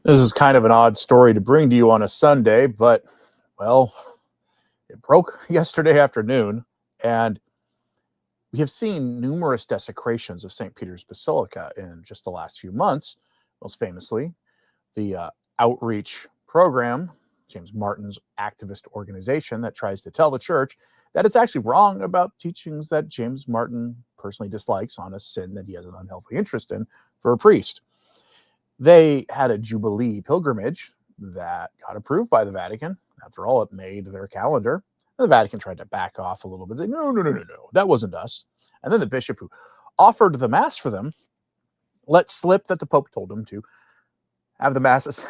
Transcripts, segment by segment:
This is kind of an odd story to bring to you on a Sunday, but, well, it broke yesterday afternoon, and we have seen numerous desecrations of St. Peter's Basilica in just the last few months. Most famously, the outreach program, James Martin's activist organization that tries to tell the church that it's actually wrong about teachings that James Martin personally dislikes on a sin that he has an unhealthy interest in for a priest. They had a Jubilee pilgrimage that got approved by the Vatican. After all, it made their calendar. The Vatican tried to back off a little bit, say, no, that wasn't us. And then the bishop who offered the mass for them let slip that the Pope told him to have the masses,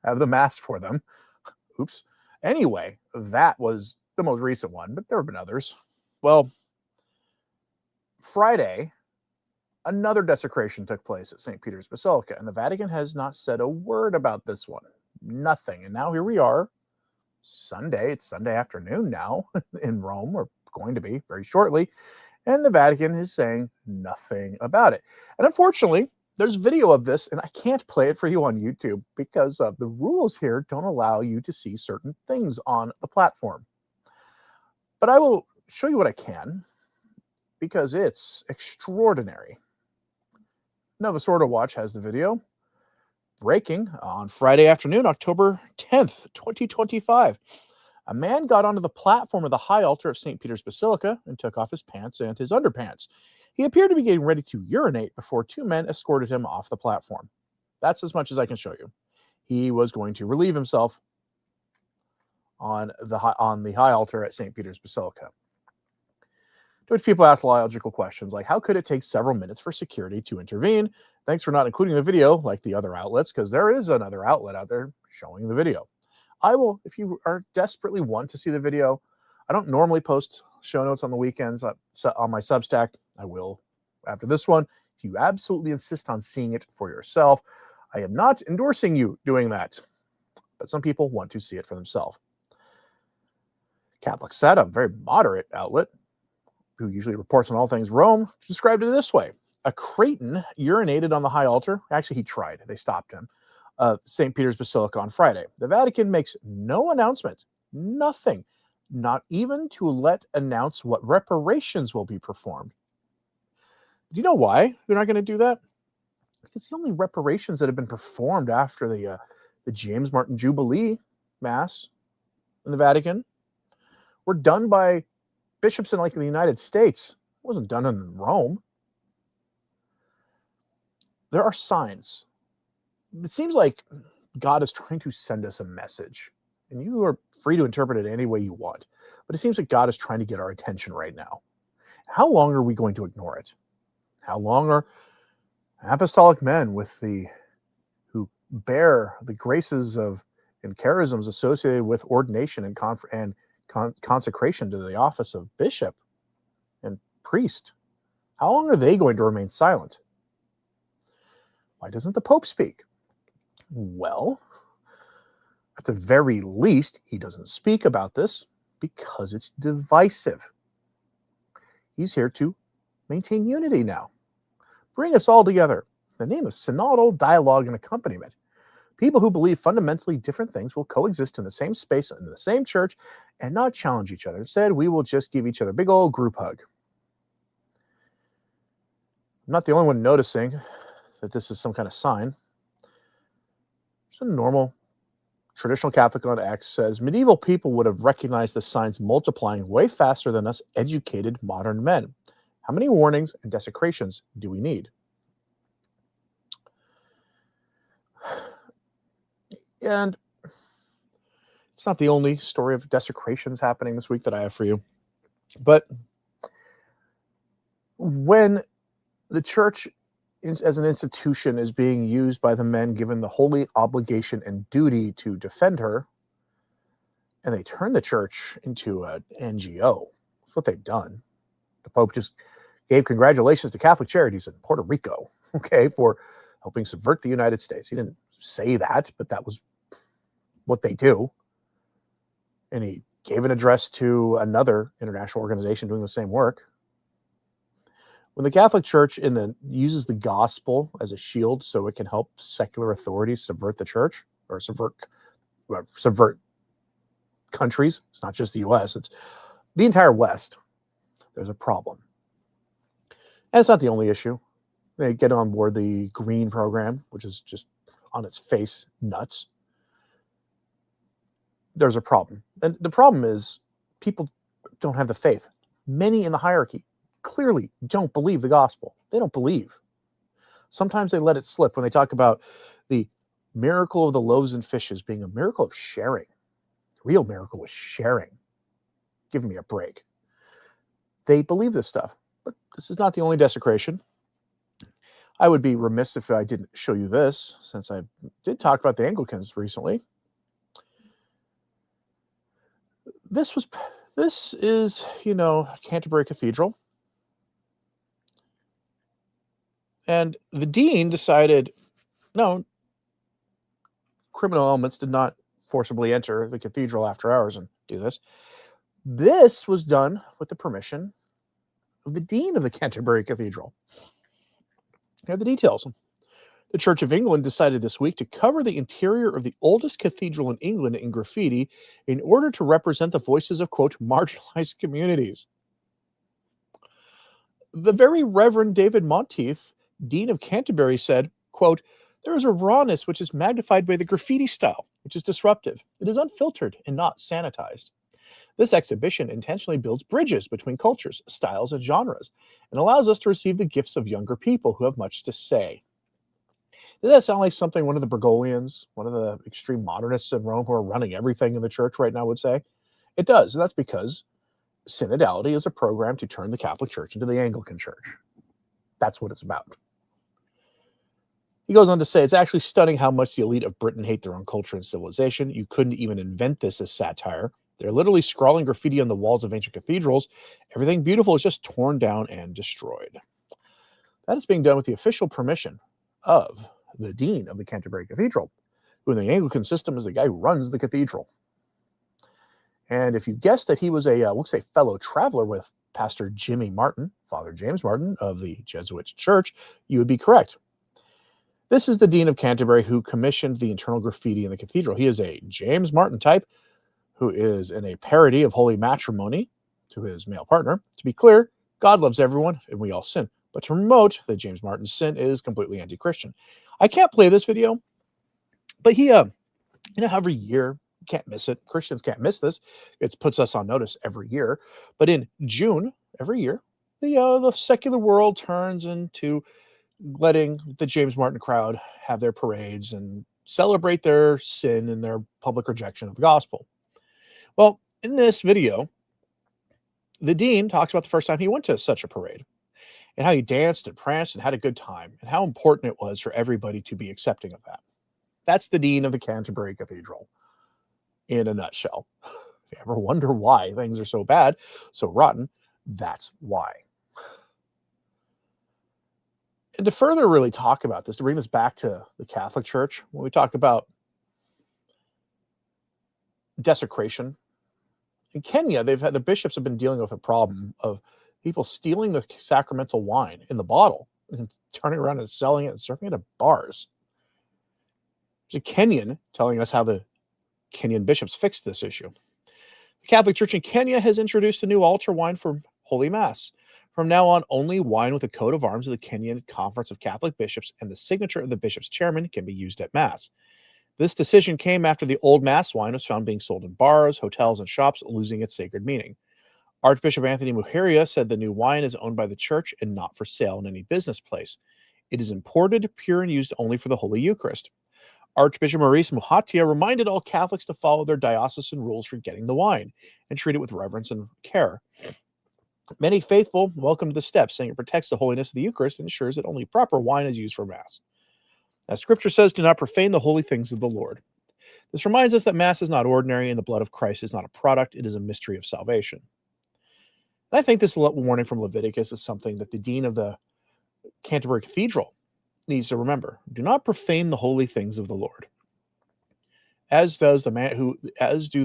have the mass for them. Oops. Anyway, that was the most recent one, but there have been others. Well, Friday, another desecration took place at St. Peter's Basilica, and the Vatican has not said a word about this one. Nothing. And now here we are, Sunday. It's Sunday afternoon now in Rome, or going to be very shortly, and the Vatican is saying nothing about it. And unfortunately, there's video of this, and I can't play it for you on YouTube because the rules here don't allow you to see certain things on the platform. But I will show you what I can, because it's extraordinary. Nova Sorta Watch has the video. Breaking on Friday afternoon, October 10th, 2025. A man got onto the platform of the high altar of St. Peter's Basilica and took off his pants and his underpants. He appeared to be getting ready to urinate before two men escorted him off the platform. That's as much as I can show you. He was going to relieve himself on the high altar at St. Peter's Basilica. To which people ask logical questions like, how could it take several minutes for security to intervene? Thanks for not including the video like the other outlets, because there is another outlet out there showing the video. I will, if you are desperately want to see the video, I don't normally post show notes on the weekends on my Substack. I will after this one. If you absolutely insist on seeing it for yourself, I am not endorsing you doing that. But some people want to see it for themselves. Catholic Set, a very moderate outlet, who usually reports on all things Rome, described it this way. A Cretan urinated on the high altar. Actually, he tried. They stopped him. St. Peter's Basilica on Friday. The Vatican makes no announcement. Nothing. Not even to announce what reparations will be performed. Do you know why they're not going to do that? Because the only reparations that have been performed after the James Martin Jubilee Mass in the Vatican were done by bishops in the United States. It wasn't done in Rome. There are signs. It seems like God is trying to send us a message, and you are free to interpret it any way you want. But it seems like God is trying to get our attention right now. How long are we going to ignore it? How long are apostolic men who bear the graces of and charisms associated with ordination and consecration to the office of bishop and priest? How long are they going to remain silent? Why doesn't the Pope speak? Well, at the very least, he doesn't speak about this because it's divisive. He's here to maintain unity now. Bring us all together in the name of synodal dialogue and accompaniment. People who believe fundamentally different things will coexist in the same space and in the same church and not challenge each other. Instead, we will just give each other a big old group hug. I'm not the only one noticing that this is some kind of sign. Just a normal traditional Catholic on X says, medieval people would have recognized the signs multiplying way faster than us educated modern men. How many warnings and desecrations do we need? And it's not the only story of desecrations happening this week that I have for you. But when the church as an institution is being used by the men given the holy obligation and duty to defend her, and they turn the church into an NGO, that's what they've done. The Pope just gave congratulations to Catholic Charities in Puerto Rico, for helping subvert the United States. He didn't say that, but that was what they do. And he gave an address to another international organization doing the same work. When the Catholic Church uses the gospel as a shield so it can help secular authorities subvert the church or subvert countries, it's not just the US, it's the entire West, there's a problem. And it's not the only issue. They get on board the green program, which is just on its face nuts. There's a problem. And the problem is people don't have the faith. Many in the hierarchy clearly don't believe the gospel. They don't believe. Sometimes they let it slip when they talk about the miracle of the loaves and fishes being a miracle of sharing. The real miracle was sharing. Give me a break. They believe this stuff, but this is not the only desecration. I would be remiss if I didn't show you this, since I did talk about the Anglicans recently. This is, Canterbury Cathedral. And the dean decided, no, criminal elements did not forcibly enter the cathedral after hours and do this. This was done with the permission of the dean of the Canterbury Cathedral. Here are the details. The Church of England decided this week to cover the interior of the oldest cathedral in England in graffiti in order to represent the voices of, quote, marginalized communities. The very Reverend David Monteith, Dean of Canterbury, said, quote, there is a rawness which is magnified by the graffiti style, which is disruptive. It is unfiltered and not sanitized. This exhibition intentionally builds bridges between cultures, styles, and genres, and allows us to receive the gifts of younger people who have much to say. Does that sound like something one of the Bergoglians, one of the extreme modernists in Rome who are running everything in the church right now would say? It does, and that's because synodality is a program to turn the Catholic Church into the Anglican Church. That's what it's about. He goes on to say, it's actually stunning how much the elite of Britain hate their own culture and civilization. You couldn't even invent this as satire. They're literally scrawling graffiti on the walls of ancient cathedrals. Everything beautiful is just torn down and destroyed. That is being done with the official permission of the Dean of the Canterbury Cathedral, who in the Anglican system is the guy who runs the cathedral. And if you guessed that he was we'll say fellow traveler with Pastor Jimmy Martin, Father James Martin of the Jesuit Church, you would be correct. This is the Dean of Canterbury who commissioned the internal graffiti in the cathedral. He is a James Martin type who is in a parody of holy matrimony to his male partner. To be clear, God loves everyone and we all sin. But to promote that James Martin's sin is completely anti-Christian. I can't play this video, but he, every year, can't miss it. Christians can't miss this. It puts us on notice every year. But in June, every year, the secular world turns into letting the James Martin crowd have their parades and celebrate their sin and their public rejection of the gospel. Well, in this video, the dean talks about the first time he went to such a parade and how he danced and pranced and had a good time and how important it was for everybody to be accepting of that. That's the Dean of the Canterbury Cathedral in a nutshell. If you ever wonder why things are so bad, so rotten, that's why. And to further really talk about this, to bring this back to the Catholic Church, when we talk about desecration, in Kenya, the bishops have been dealing with a problem of people stealing the sacramental wine in the bottle and turning around and selling it and serving it at bars. There's a Kenyan telling us how the Kenyan bishops fixed this issue. The Catholic Church in Kenya has introduced a new altar wine for Holy Mass. From now on, only wine with a coat of arms of the Kenyan Conference of Catholic Bishops and the signature of the bishop's chairman can be used at Mass. This decision came after the old Mass wine was found being sold in bars, hotels, and shops, losing its sacred meaning. Archbishop Anthony Muheria said the new wine is owned by the church and not for sale in any business place. It is imported, pure, and used only for the Holy Eucharist. Archbishop Maurice Muhatia reminded all Catholics to follow their diocesan rules for getting the wine and treat it with reverence and care. Many faithful welcomed the step, saying it protects the holiness of the Eucharist and ensures that only proper wine is used for Mass. As Scripture says, do not profane the holy things of the Lord. This reminds us that Mass is not ordinary and the blood of Christ is not a product, it is a mystery of salvation. And I think this warning from Leviticus is something that the Dean of the Canterbury Cathedral needs to remember. Do not profane the holy things of the Lord. As do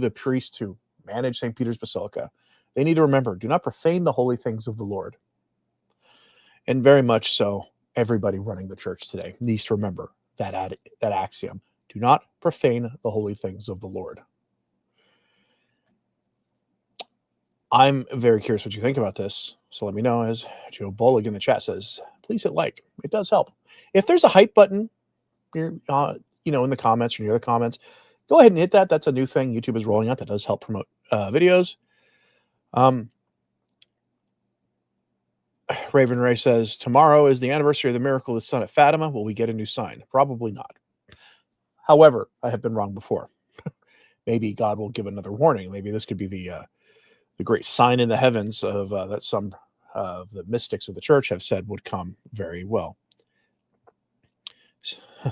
the priests who manage St. Peter's Basilica. They need to remember, do not profane the holy things of the Lord. And very much so, everybody running the church today needs to remember that axiom: do not profane the holy things of the Lord. I'm very curious what you think about this, so let me know. As Joe Bullock in the chat says, please hit like. It does help. If there's a hype button, in the comments or near the comments, go ahead and hit that. That's a new thing YouTube is rolling out that does help promote videos. Raven Ray says, tomorrow is the anniversary of the miracle of the sun at Fatima. Will we get a new sign? Probably not. However, I have been wrong before. Maybe God will give another warning. Maybe this could be the great sign in the heavens of that some of the mystics of the church have said would come very well.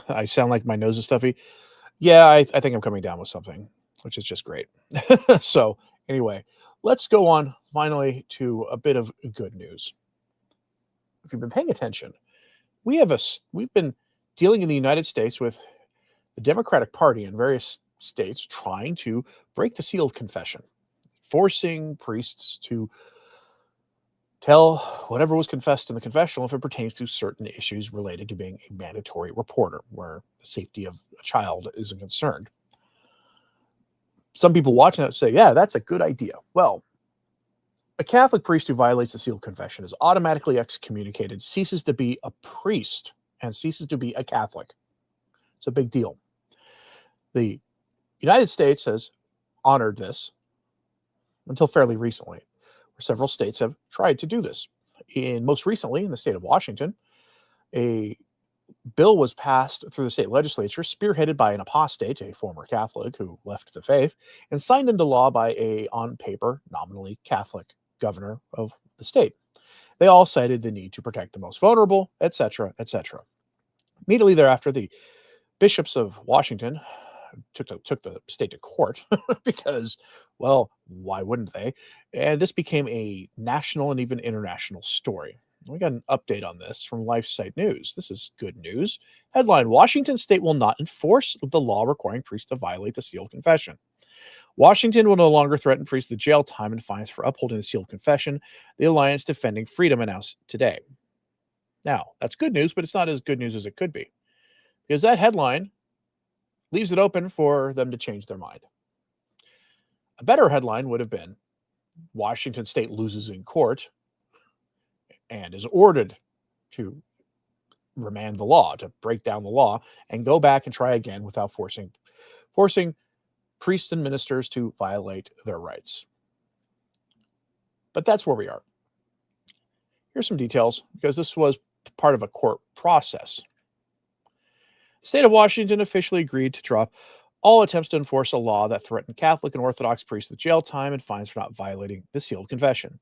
I sound like my nose is stuffy. Yeah, I think I'm coming down with something, which is just great. So anyway, let's go on finally to a bit of good news. If you've been paying attention, we've been dealing in the United States with the Democratic Party in various states trying to break the seal of confession, forcing priests to tell whatever was confessed in the confessional if it pertains to certain issues related to being a mandatory reporter, where the safety of a child isn't concerned. Some people watching that say, yeah, that's a good idea. Well, a Catholic priest who violates the seal of confession is automatically excommunicated, ceases to be a priest, and ceases to be a Catholic. It's a big deal. The United States has honored this until fairly recently, where several states have tried to do this. Most recently, in the state of Washington, a bill was passed through the state legislature, spearheaded by an apostate, a former Catholic who left the faith, and signed into law by a, on paper, nominally Catholic governor of the state. They all cited the need to protect the most vulnerable, etc., etc. Immediately thereafter, the bishops of Washington took the state to court because, well, why wouldn't they? And this became a national and even international story. We got an update on this from LifeSite News. This is good news. Headline: Washington state will not enforce the law requiring priests to violate the seal of confession. Washington will no longer threaten priests with jail time and fines for upholding the seal of confession, the Alliance Defending Freedom announced today. Now, that's good news, but it's not as good news as it could be, because that headline leaves it open for them to change their mind. A better headline would have been, Washington state loses in court and is ordered to remand the law, to break down the law and go back and try again without forcing priests and ministers to violate their rights. But that's where we are. Here's some details, because this was part of a court process. The state of Washington officially agreed to drop all attempts to enforce a law that threatened Catholic and Orthodox priests with jail time and fines for not violating the seal of confession.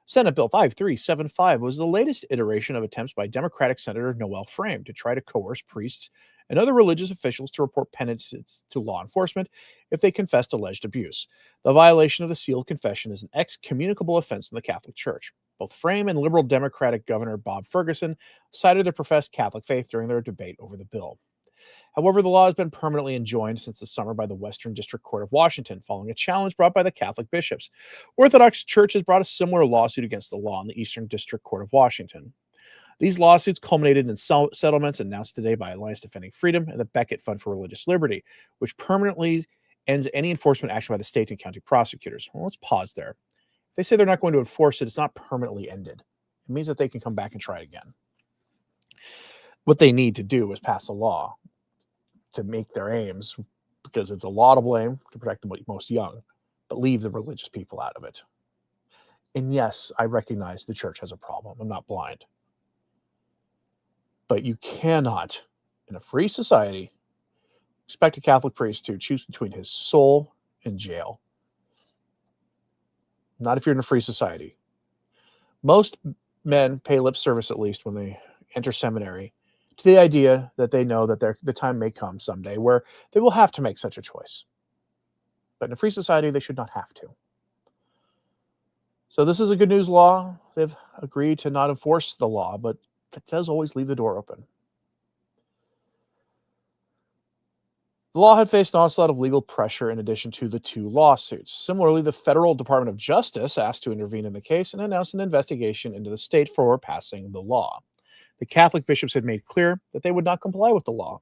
Senate Bill 5375 was the latest iteration of attempts by Democratic Senator Noel Frame to try to coerce priests and other religious officials to report penances to law enforcement if they confessed alleged abuse. The violation of the seal of confession is an excommunicable offense in the Catholic Church. Both Frame and Liberal Democratic Governor Bob Ferguson cited their professed Catholic faith during their debate over the bill. However, the law has been permanently enjoined since the summer by the Western District Court of Washington, following a challenge brought by the Catholic bishops. Orthodox Church has brought a similar lawsuit against the law in the Eastern District Court of Washington. These lawsuits culminated in settlements announced today by Alliance Defending Freedom and the Becket Fund for Religious Liberty, which permanently ends any enforcement action by the state and county prosecutors. Well, let's pause there. If they say they're not going to enforce it, it's not permanently ended. It means that they can come back and try again. What they need to do is pass a law to make their aims, because it's a laudable aim to protect the most young, but leave the religious people out of it. And yes, I recognize the church has a problem. I'm not blind. But you cannot, in a free society, expect a Catholic priest to choose between his soul and jail. Not if you're in a free society. Most men pay lip service, at least when they enter seminary, to the idea that they know that the time may come someday where they will have to make such a choice. But in a free society, they should not have to. So this is a good news law. They've agreed to not enforce the law, but that does always leave the door open. The law had faced an onslaught of legal pressure in addition to the 2 lawsuits. Similarly, the Federal Department of Justice asked to intervene in the case and announced an investigation into the state for passing the law. The Catholic bishops had made clear that they would not comply with the law.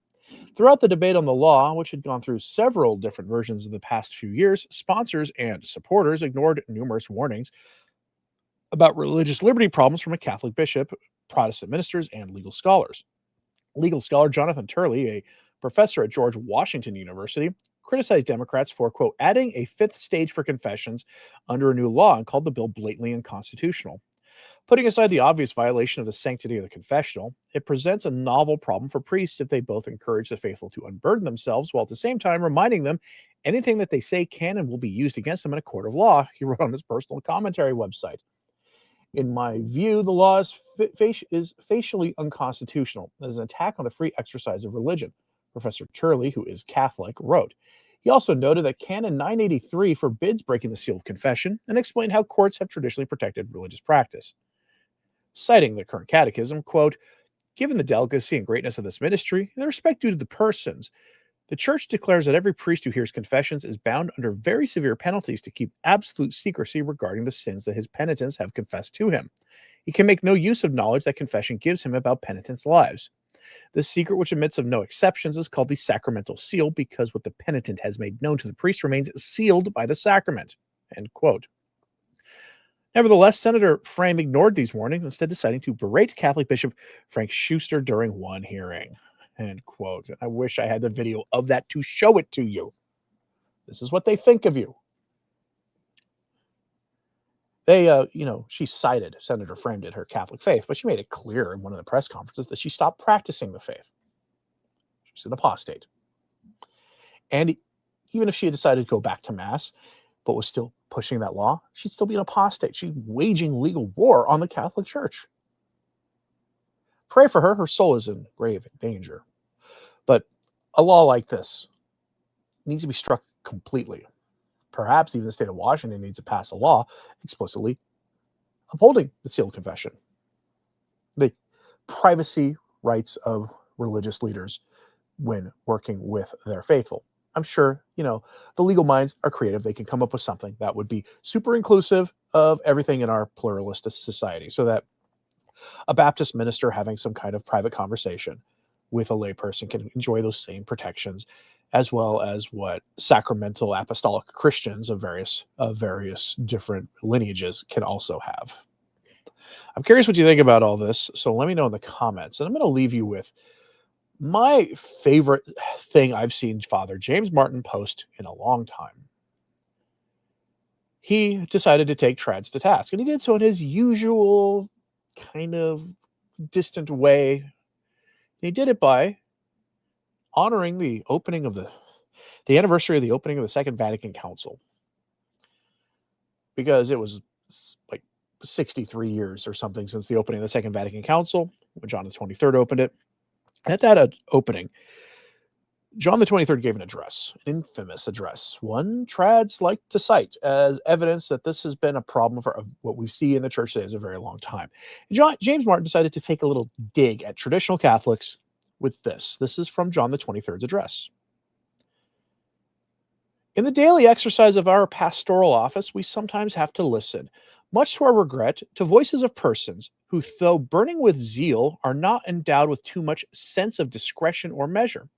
Throughout the debate on the law, which had gone through several different versions in the past few years, sponsors and supporters ignored numerous warnings about religious liberty problems from a Catholic bishop, Protestant ministers, and legal scholars. Legal scholar Jonathan Turley, a professor at George Washington University, criticized Democrats for, quote, adding a 5th stage for confessions under a new law and called the bill blatantly unconstitutional. Putting aside the obvious violation of the sanctity of the confessional, it presents a novel problem for priests if they both encourage the faithful to unburden themselves while at the same time reminding them anything that they say can and will be used against them in a court of law, he wrote on his personal commentary website. In my view, the law is facially unconstitutional as an attack on the free exercise of religion, Professor Turley, who is Catholic, wrote. He also noted that Canon 983 forbids breaking the seal of confession and explained how courts have traditionally protected religious practice. Citing the current catechism, quote, given the delicacy and greatness of this ministry and the respect due to the persons, the Church declares that every priest who hears confessions is bound under very severe penalties to keep absolute secrecy regarding the sins that his penitents have confessed to him. He can make no use of knowledge that confession gives him about penitents' lives. This secret, which admits of no exceptions, is called the sacramental seal because what the penitent has made known to the priest remains sealed by the sacrament. End quote. Nevertheless, Senator Frame ignored these warnings, instead deciding to berate Catholic Bishop Frank Schuster during one hearing. End quote. I wish I had the video of that to show it to you. This is what they think of you. They, she cited, Senator Frame did, her Catholic faith, but she made it clear in one of the press conferences that she stopped practicing the faith. She's an apostate. And even if she had decided to go back to Mass, but was still pushing that law, she'd still be an apostate. She's waging legal war on the Catholic Church. Pray for her. Her soul is in grave danger. But a law like this needs to be struck completely. Perhaps even the state of Washington needs to pass a law explicitly upholding the seal of confession. The privacy rights of religious leaders when working with their faithful. I'm sure, the legal minds are creative. They can come up with something that would be super inclusive of everything in our pluralistic society so that a Baptist minister having some kind of private conversation with a layperson can enjoy those same protections, as well as what sacramental apostolic Christians of various different lineages can also have. I'm curious what you think about all this, so let me know in the comments. And I'm going to leave you with my favorite thing I've seen Father James Martin post in a long time. He decided to take trads to task, and he did so in his usual kind of distant way. He did it by honoring the opening of the anniversary of the opening of the Second Vatican Council, because it was like 63 years or something since the opening of the Second Vatican Council, when John the 23rd opened it. And at that opening, John the 23rd gave an address, an infamous address, one trads like to cite as evidence that this has been a problem for what we see in the church today is a very long time. James Martin decided to take a little dig at traditional Catholics with this. This is from John the 23rd's address. In the daily exercise of our pastoral office, we sometimes have to listen, much to our regret, to voices of persons who, though burning with zeal, are not endowed with too much sense of discretion or measure.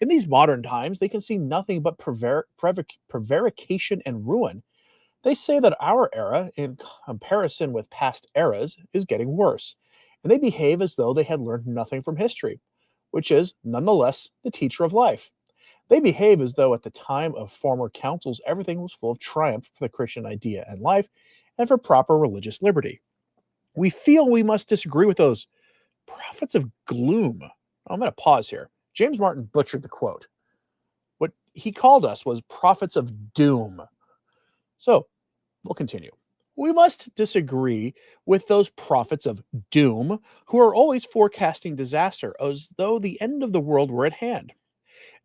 In these modern times, they can see nothing but prevarication and ruin. They say that our era, in comparison with past eras, is getting worse, and they behave as though they had learned nothing from history, which is, nonetheless, the teacher of life. They behave as though at the time of former councils, everything was full of triumph for the Christian idea and life, and for proper religious liberty. We feel we must disagree with those prophets of gloom. I'm going to pause here. James Martin butchered the quote. What he called us was prophets of doom. So, we'll continue. We must disagree with those prophets of doom who are always forecasting disaster as though the end of the world were at hand.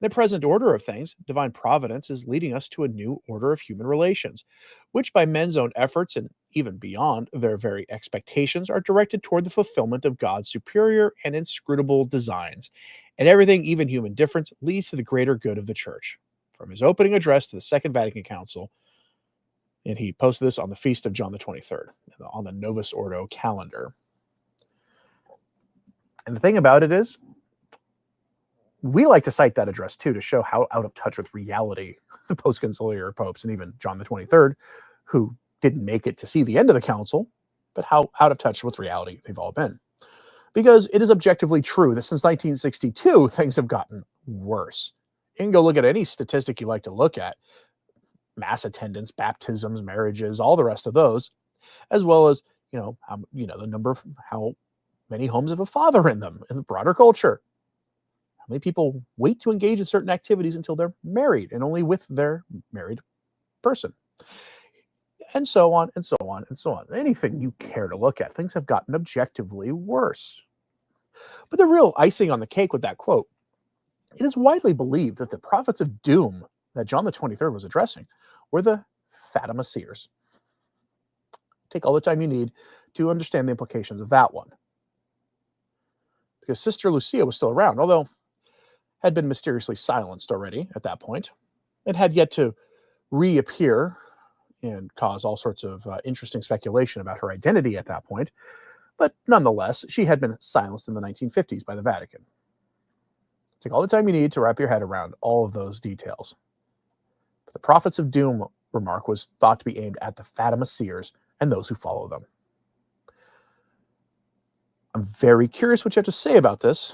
In the present order of things, divine providence is leading us to a new order of human relations, which by men's own efforts and even beyond their very expectations are directed toward the fulfillment of God's superior and inscrutable designs, and everything, even human difference, leads to the greater good of the church. From his opening address to the Second Vatican Council, and he posted this on the feast of John the 23rd on the Novus Ordo calendar. And the thing about it is, we like to cite that address too to show how out of touch with reality the post-conciliar popes and even John the 23rd, who didn't make it to see the end of the council, but how out of touch with reality they've all been. Because it is objectively true that since 1962, things have gotten worse. You can go look at any statistic you like to look at, mass attendance, baptisms, marriages, all the rest of those, as well as, the number of how many homes have a father in them in the broader culture. How many people wait to engage in certain activities until they're married and only with their married person. And so on and so on and so on. Anything you care to look at, things have gotten objectively worse. But the real icing on the cake with that quote, it is widely believed that the prophets of doom that John the 23rd was addressing were the Fatima seers. Take all the time you need to understand the implications of that one. Because Sister Lucia was still around, although had been mysteriously silenced already at that point, and had yet to reappear and cause all sorts of interesting speculation about her identity at that point. But nonetheless, she had been silenced in the 1950s by the Vatican. Take all the time you need to wrap your head around all of those details. But the prophets of doom remark was thought to be aimed at the Fatima seers and those who follow them. I'm very curious what you have to say about this.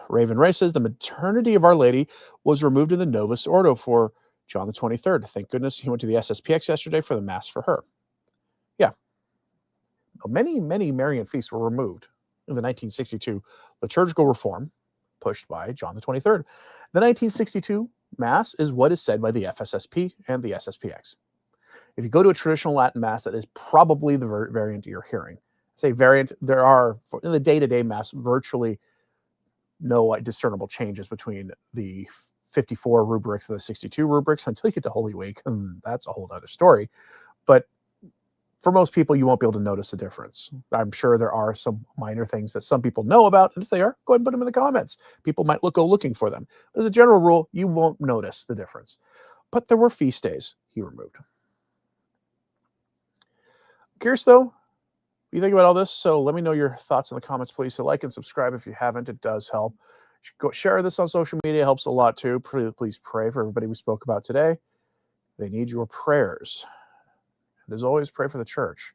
Raven Ray says the maternity of Our Lady was removed in the Novus Ordo for John the 23rd. Thank goodness he went to the SSPX yesterday for the Mass for her. Yeah. Many, many Marian feasts were removed in the 1962 liturgical reform pushed by John the 23rd. The 1962 Mass is what is said by the FSSP and the SSPX. If you go to a traditional Latin Mass, that is probably the variant you're hearing. Say variant, there are, in the day-to-day Mass, virtually no discernible changes between the 54 rubrics and the 62 rubrics until you get to Holy Week. That's a whole other story. But for most people, you won't be able to notice the difference. I'm sure there are some minor things that some people know about, and if they are, go ahead and put them in the comments. People might go looking for them. But as a general rule, you won't notice the difference. But there were feast days he removed. I'm curious, though, what you think about all this? So let me know your thoughts in the comments, please. So like and subscribe if you haven't. It does help. Go share this on social media. It helps a lot, too. Please pray for everybody we spoke about today. They need your prayers. And as always, pray for the church.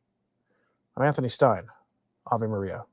I'm Anthony Stine. Ave Maria.